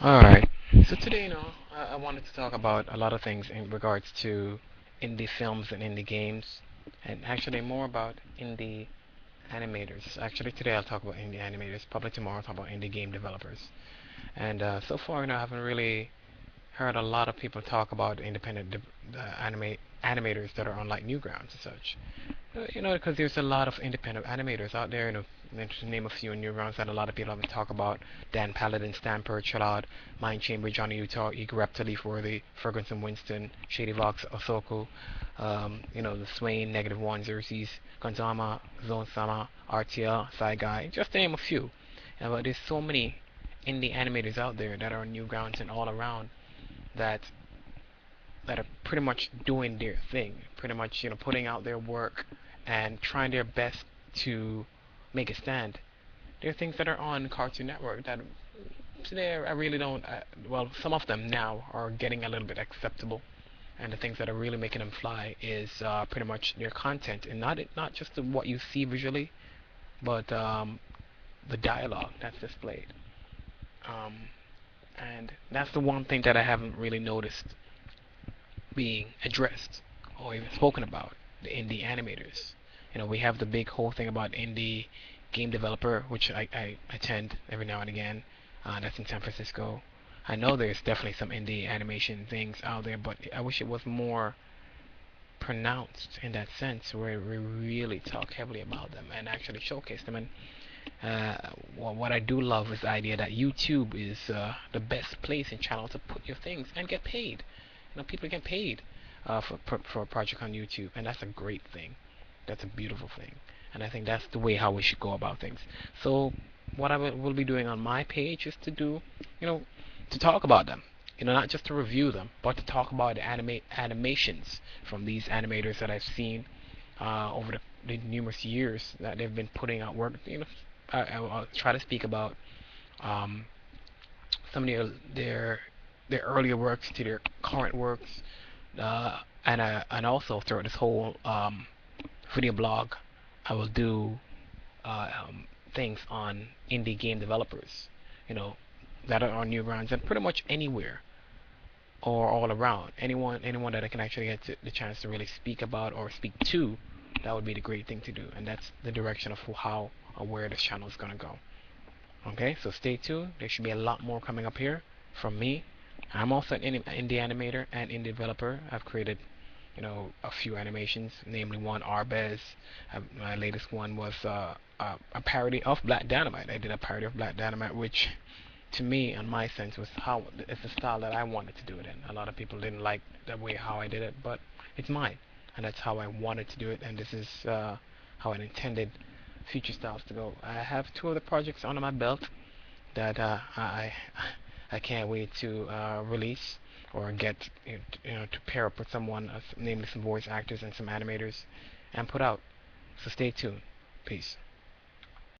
Alright, so today, I wanted to talk about a lot of things in regards to indie films and indie games, and actually more about indie animators. Actually, today I'll talk about indie animators. Probably tomorrow I'll talk about indie game developers. And so far, I haven't really heard a lot of people talk about independent animators that are on like Newgrounds and such. Because there's a lot of independent animators out there. To name a few in Newgrounds that a lot of people haven't talked about: Dan Paladin, Stamper, Chalad, Mind Chamber, Johnny Utah, Eager Reptile, Leaf Worthy, Ferguson Winston, Shady Vox, Osoko, the Swain, Negative One, Xerxes, Gonzama, Zone Sama, RTL, Side Guy, just to name a few. But there's so many indie animators out there that are on Newgrounds and all around that are pretty much doing their thing, pretty much putting out their work and trying their best to make a stand. There are things that are on Cartoon Network that today I really don't. Well, some of them now are getting a little bit acceptable, and the things that are really making them fly is pretty much their content, and not just what you see visually, but the dialogue that's displayed. Um, and that's the one thing that I haven't really noticed being addressed or even spoken about, the indie animators. We have the big whole thing about indie game developer, which I attend every now and again. That's in San Francisco. I know there's definitely some indie animation things out there, but I wish it was more pronounced in that sense, where we really talk heavily about them and actually showcase them. And what I do love is the idea that YouTube is the best place and channel to put your things and get paid. People get paid for a project on YouTube, and that's a great thing. That's a beautiful thing, and I think that's the way how we should go about things. So what I will be doing on my page is to do, you know, to talk about them. Not just to review them, but to talk about the animations from these animators that I've seen over the numerous years that they've been putting out work. I'll try to speak about um, some of their earlier works to their current works, and also throughout this whole video blog, I will do things on indie game developers, you know, that are on Newgrounds and pretty much anywhere or all around. Anyone that I can actually get the chance to really speak about or speak to, that would be the great thing to do, and that's the direction of how or where this channel is gonna go. Okay, so stay tuned. There should be a lot more coming up here from me. I'm also an indie animator and indie developer. I've created, a few animations, namely one Arbez. My latest one was a parody of Black Dynamite. I did a parody of Black Dynamite, which to me, on my sense, was how it's the style that I wanted to do it in. A lot of people didn't like the way how I did it, but it's mine, and that's how I wanted to do it, and this is how I intended future styles to go. I have two other projects under my belt that I can't wait to release or get to pair up with someone, namely some voice actors and some animators, and put out. So stay tuned. Peace.